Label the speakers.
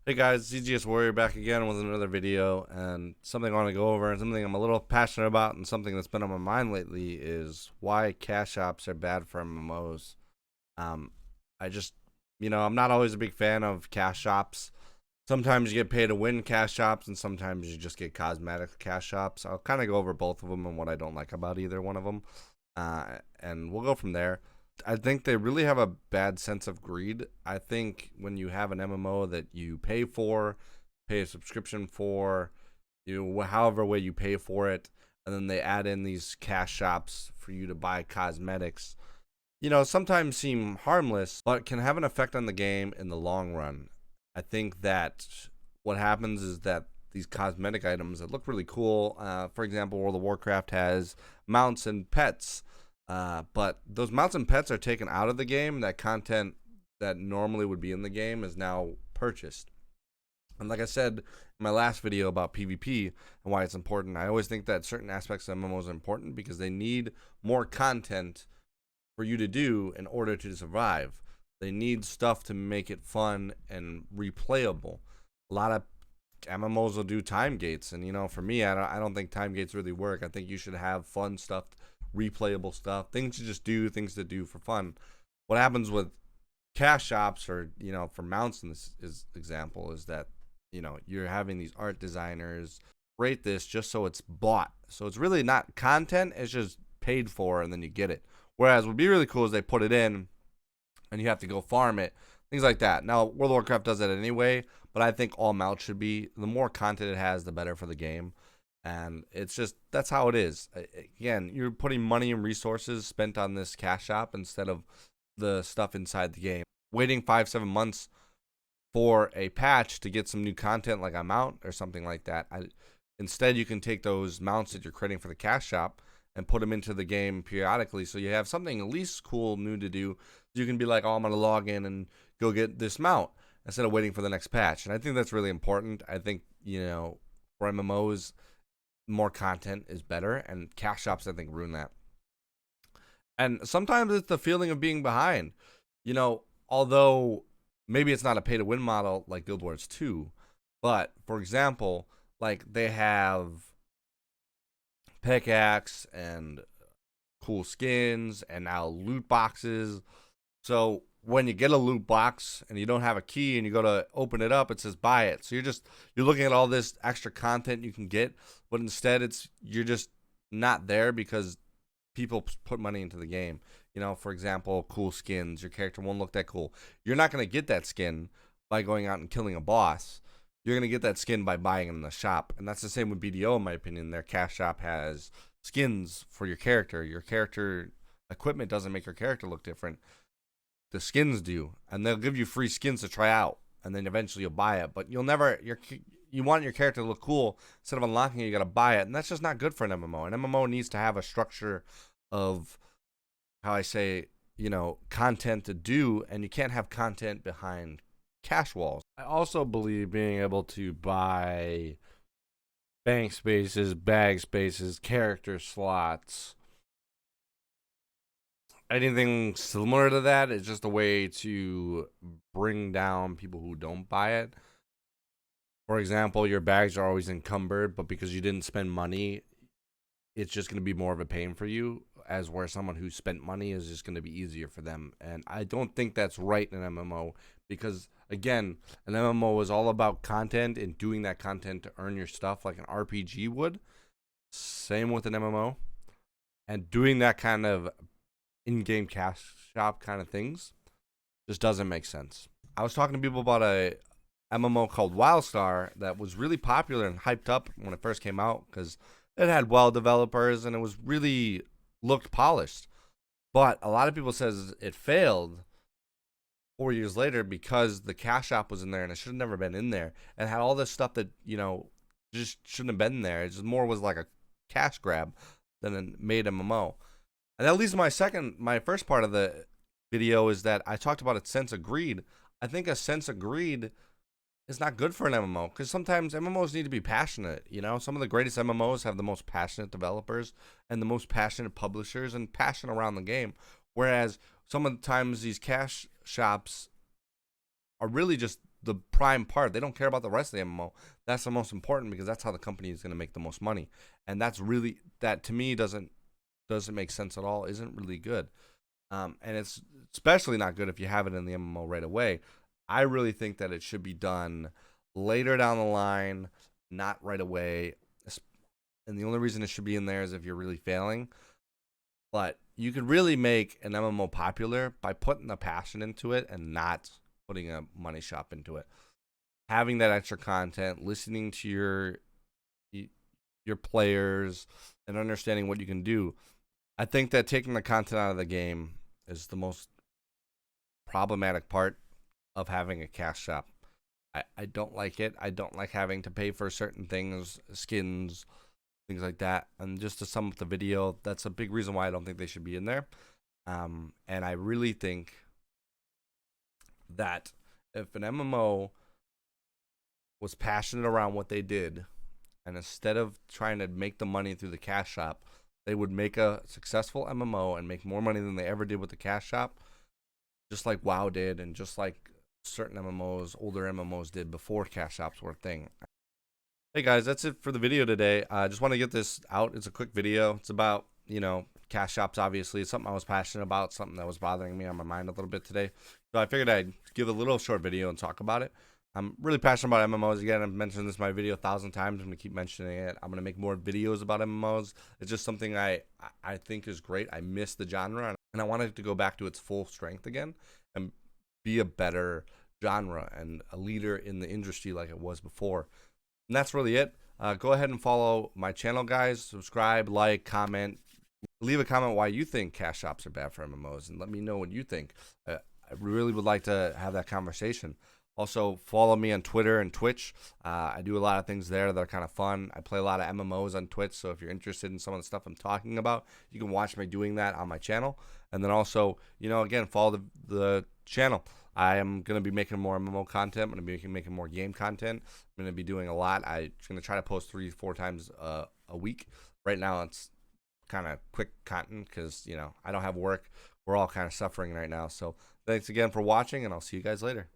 Speaker 1: Hey guys, ZGS Warrior back again with another video, and something I want to go over and something I'm a little passionate about and something that's been on my mind lately is why cash apps are bad for MMOs. Um, I just, I'm not always a big fan of cash shops. Sometimes you get paid to win cash shops and sometimes you just get cosmetic cash shops. I'll kind of go over both of them and what I don't like about either one of them, and we'll go from there. I think they really have a bad sense of greed. I think when you have an MMO that you pay a subscription for, however way you pay for it, and then they add in these cash shops for you to buy cosmetics, sometimes seem harmless, but can have an effect on the game in the long run. I think that what happens is that these cosmetic items that look really cool, for example, World of Warcraft has mounts and pets. But those mounts and pets are taken out of the game. That content that normally would be in the game is now purchased. And like I said in my last video about PvP and why it's important, I always think that certain aspects of MMOs are important because they need more content for you to do in order to survive. They need stuff to make it fun and replayable. A lot of MMOs will do time gates, and for me, I don't think time gates really work. I think you should have fun stuff, replayable stuff, things to just do, things to do for fun. What happens with cash shops, or for mounts in this example, is that you're having these art designers rate this just so it's bought. So it's really not content; it's just paid for, and then you get it. Whereas what would be really cool is they put it in, and you have to go farm it, things like that. Now World of Warcraft does that anyway, but I think all mounts should be. The more content it has, the better for the game. And it's just, that's how it is. Again, you're putting money and resources spent on this cash shop instead of the stuff inside the game. Waiting 5-7 months for a patch to get some new content like a mount or something like that. Instead, you can take those mounts that you're creating for the cash shop and put them into the game periodically, so you have something at least cool new to do. You can be like, oh, I'm going to log in and go get this mount instead of waiting for the next patch. And I think that's really important. I think, for MMOs, more content is better, and cash shops I think ruin that. And sometimes it's the feeling of being behind, although maybe it's not a pay to win model like Guild Wars 2, but for example, like they have pickaxe and cool skins and now loot boxes. So when you get a loot box and you don't have a key and you go to open it up, it says buy it. So you're looking at all this extra content you can get, but instead you're just not there because people put money into the game. For example, cool skins. Your character won't look that cool. You're not going to get that skin by going out and killing a boss. You're going to get that skin by buying it in the shop. And that's the same with BDO, in my opinion. Their cash shop has skins for your character. Your character equipment doesn't make your character look different. The skins do, and they'll give you free skins to try out, and then eventually you'll buy it. But you want your character to look cool. Instead of unlocking it, you got to buy it, and that's just not good for an MMO. An MMO needs to have a structure of, how I say, content to do, and you can't have content behind cash walls. I also believe being able to buy bank spaces, bag spaces, character slots, anything similar to that is just a way to bring down people who don't buy it. For example, your bags are always encumbered, but because you didn't spend money, it's just going to be more of a pain for you, as where someone who spent money is just going to be easier for them. And I don't think that's right in an MMO because, again, an MMO is all about content and doing that content to earn your stuff like an RPG would. Same with an MMO. And doing that kind of in-game cash shop kind of things just doesn't make sense. I was talking to people about a MMO called WildStar that was really popular and hyped up when it first came out because it had well developers and it was really looked polished. But a lot of people says it failed 4 years later because the cash shop was in there and it should have never been in there and had all this stuff that just shouldn't have been there. It just more was like a cash grab than a made MMO. And that leads to my first part of the video is that I talked about a sense of greed. I think a sense of greed is not good for an MMO because sometimes MMOs need to be passionate. Some of the greatest MMOs have the most passionate developers and the most passionate publishers and passion around the game. Whereas sometimes these cash shops are really just the prime part. They don't care about the rest of the MMO. That's the most important because that's how the company is going to make the most money. And that's really, that to me doesn't make sense at all. Isn't really good. And it's especially not good if you have it in the MMO right away. I really think that it should be done later down the line, not right away. And the only reason it should be in there is if you're really failing. But you could really make an MMO popular by putting the passion into it and not putting a money shop into it. Having that extra content, listening to your players, and understanding what you can do. I think that taking the content out of the game is the most problematic part of having a cash shop. I don't like it. I don't like having to pay for certain things, skins, things like that. And just to sum up the video, that's a big reason why I don't think they should be in there. And I really think that if an MMO was passionate around what they did, and instead of trying to make the money through the cash shop, they would make a successful MMO and make more money than they ever did with the cash shop, just like WoW did, and just like certain MMOs, older MMOs did before cash shops were a thing. Hey guys, that's it for the video today. I just want to get this out. It's a quick video. It's about, cash shops, obviously. It's something I was passionate about, something that was bothering me on my mind a little bit today. So I figured I'd give a little short video and talk about it. I'm really passionate about MMOs. Again, I've mentioned this in my video 1,000 times. I'm going to keep mentioning it. I'm going to make more videos about MMOs. It's just something I think is great. I miss the genre, and I want it to go back to its full strength again and be a better genre and a leader in the industry like it was before. And that's really it. Go ahead and follow my channel, guys. Subscribe, like, comment. Leave a comment why you think cash shops are bad for MMOs, and let me know what you think. I really would like to have that conversation. Also, follow me on Twitter and Twitch. I do a lot of things there that are kind of fun. I play a lot of MMOs on Twitch, so if you're interested in some of the stuff I'm talking about, you can watch me doing that on my channel. And then also, again, follow the channel. I am going to be making more MMO content. I'm going to be making more game content. I'm going to be doing a lot. I'm going to try to post 3-4 times a week. Right now, it's kind of quick content because, I don't have work. We're all kind of suffering right now. So thanks again for watching, and I'll see you guys later.